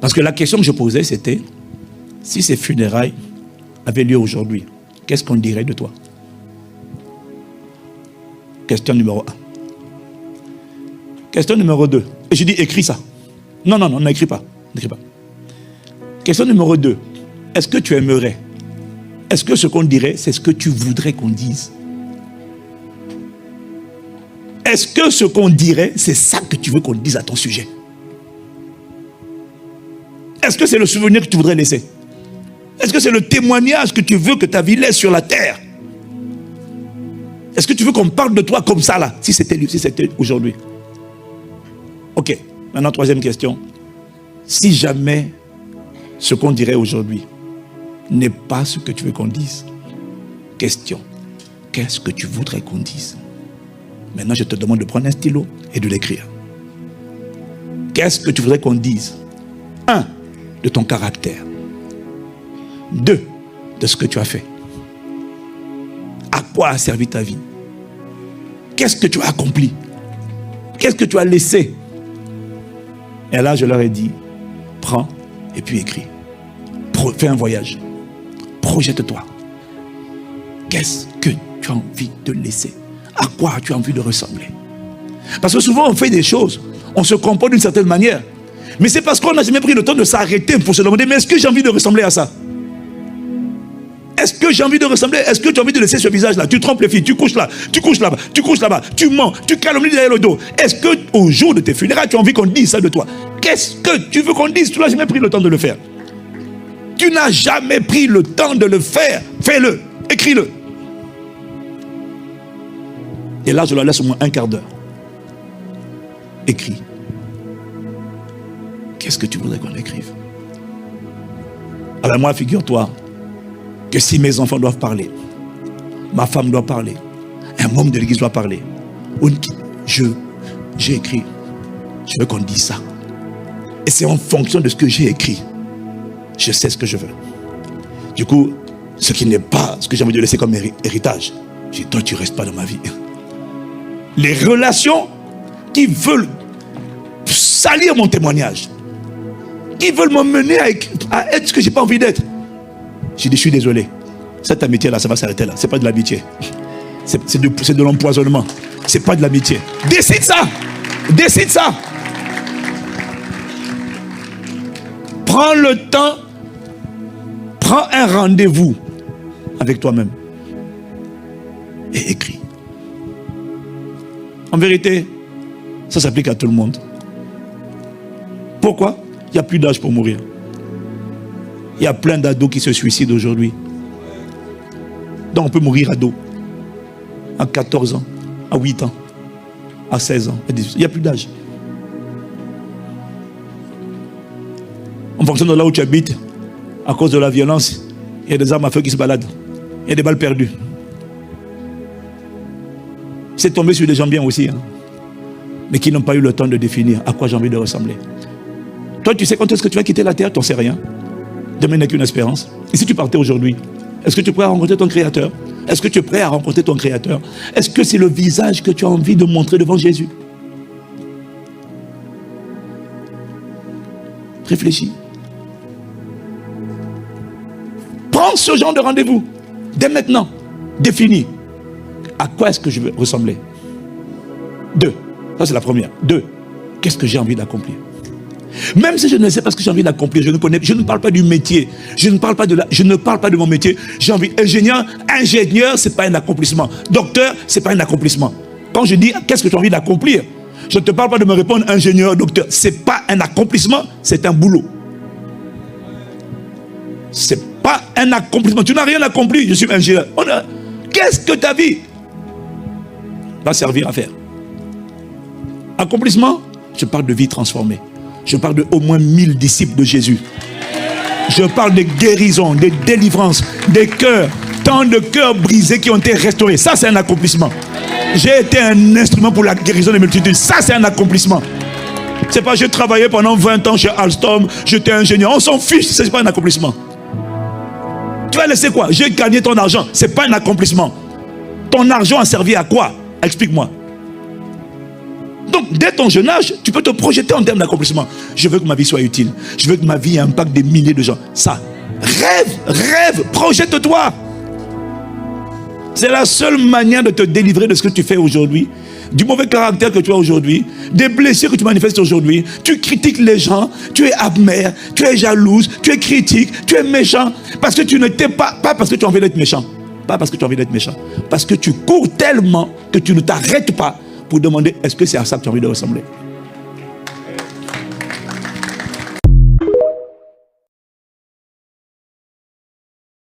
Parce que la question que je posais, c'était, si ces funérailles avaient lieu aujourd'hui, qu'est-ce qu'on dirait de toi? Question numéro 1. Question numéro 2. Et je dis, écris ça. Non, n'écris pas. N'écris pas. Question numéro 2. Est-ce que tu aimerais? Est-ce que ce qu'on dirait, c'est ce que tu voudrais qu'on dise? Est-ce que ce qu'on dirait, c'est ça que tu veux qu'on dise à ton sujet? Est-ce que c'est le souvenir que tu voudrais laisser? Est-ce que c'est le témoignage que tu veux que ta vie laisse sur la terre? Est-ce que tu veux qu'on parle de toi comme ça là, si c'était aujourd'hui? Ok, maintenant troisième question. Si jamais ce qu'on dirait aujourd'hui n'est pas ce que tu veux qu'on dise, question, qu'est-ce que tu voudrais qu'on dise? Maintenant je te demande de prendre un stylo et de l'écrire. Qu'est-ce que tu voudrais qu'on dise? 1. De ton caractère. 2. De ce que tu as fait. À quoi a servi ta vie? Qu'est-ce que tu as accompli? Qu'est-ce que tu as laissé? Et là, je leur ai dit, prends et puis écris. Fais un voyage. Projette-toi. Qu'est-ce que tu as envie de laisser? À quoi tu as envie de ressembler? Parce que souvent, on fait des choses, on se comporte d'une certaine manière. Mais c'est parce qu'on n'a jamais pris le temps de s'arrêter pour se demander, mais est-ce que j'ai envie de ressembler à ça? Est-ce que j'ai envie de ressembler? Est-ce que tu as envie de laisser ce visage-là? Tu trompes les filles, tu couches là, tu couches là-bas, tu couches là-bas, tu mens, tu calomnies derrière le dos. Est-ce qu'au jour de tes funérailles, tu as envie qu'on dise ça de toi? Qu'est-ce que tu veux qu'on dise? Tu n'as jamais pris le temps de le faire. Tu n'as jamais pris le temps de le faire. Fais-le, écris-le. Et là, je leur laisse au moins un quart d'heure. Écris. Qu'est-ce que tu voudrais qu'on écrive? Alors moi, figure-toi que si mes enfants doivent parler, ma femme doit parler, un membre de l'église doit parler, j'ai écrit, je veux qu'on dise ça. Et c'est en fonction de ce que j'ai écrit, je sais ce que je veux. Du coup, ce qui n'est pas ce que j'ai envie de laisser comme héritage, je dis, toi tu restes pas dans ma vie. Les relations qui veulent salir mon témoignage, qui veulent m'emmener à être ce que je n'ai pas envie d'être, j'ai dit, je suis désolé. Cette amitié-là, ça va s'arrêter là. Ce n'est pas de l'amitié. C'est de l'empoisonnement. Ce n'est pas de l'amitié. Décide ça. Décide ça. Prends le temps. Prends un rendez-vous avec toi-même. Et écris. En vérité, ça s'applique à tout le monde. Pourquoi? Il n'y a plus d'âge pour mourir. Il y a plein d'ados qui se suicident aujourd'hui. Donc on peut mourir ado. À 14 ans, à 8 ans, à 16 ans, à 18 ans. Il n'y a plus d'âge. En fonction de là où tu habites, à cause de la violence, il y a des armes à feu qui se baladent. Il y a des balles perdues. C'est tombé sur des gens bien aussi, hein, mais qui n'ont pas eu le temps de définir à quoi j'ai envie de ressembler. Toi, tu sais quand est-ce que tu vas quitter la terre? Tu n'en sais rien. Demain n'est qu'une espérance. Et si tu partais aujourd'hui, est-ce que tu es prêt à rencontrer ton Créateur? Est-ce que tu es prêt à rencontrer ton Créateur? Est-ce que c'est le visage que tu as envie de montrer devant Jésus? Réfléchis. Prends ce genre de rendez-vous. Dès maintenant, définis. À quoi est-ce que je veux ressembler? 2. Ça c'est la première. 2. Qu'est-ce que j'ai envie d'accomplir? Même si je ne sais pas ce que j'ai envie d'accomplir, je ne parle pas du métier, je ne parle pas de mon métier. J'ai envie, ingénieur, c'est pas un accomplissement. Docteur, c'est pas un accomplissement. Quand je dis qu'est-ce que tu as envie d'accomplir, je ne te parle pas de me répondre ingénieur, docteur. C'est pas un accomplissement, c'est un boulot. C'est pas un accomplissement. Tu n'as rien accompli, je suis ingénieur. Qu'est-ce que ta vie va servir à faire? Accomplissement, je parle de vie transformée. Je parle de au moins 1000 disciples de Jésus. Je parle de guérison, de délivrance, des cœurs, tant de cœurs brisés qui ont été restaurés. Ça, c'est un accomplissement. J'ai été un instrument pour la guérison des multitudes. Ça, c'est un accomplissement. C'est pas j'ai travaillé pendant 20 ans chez Alstom, j'étais ingénieur. On s'en fiche, c'est pas un accomplissement. Tu vas laisser quoi? J'ai gagné ton argent. C'est pas un accomplissement. Ton argent a servi à quoi? Explique-moi. Donc, dès ton jeune âge, tu peux te projeter en termes d'accomplissement. Je veux que ma vie soit utile. Je veux que ma vie impacte des milliers de gens. Ça, rêve, projette-toi. C'est la seule manière de te délivrer de ce que tu fais aujourd'hui, du mauvais caractère que tu as aujourd'hui, des blessures que tu manifestes aujourd'hui. Tu critiques les gens, tu es amer, tu es jalouse, tu es critique, tu es méchant. Parce que tu ne t'es pas parce que tu as envie d'être méchant. Pas parce que tu as envie d'être méchant. Parce que tu cours tellement que tu ne t'arrêtes pas pour demander est-ce que c'est à ça que tu as envie de ressembler.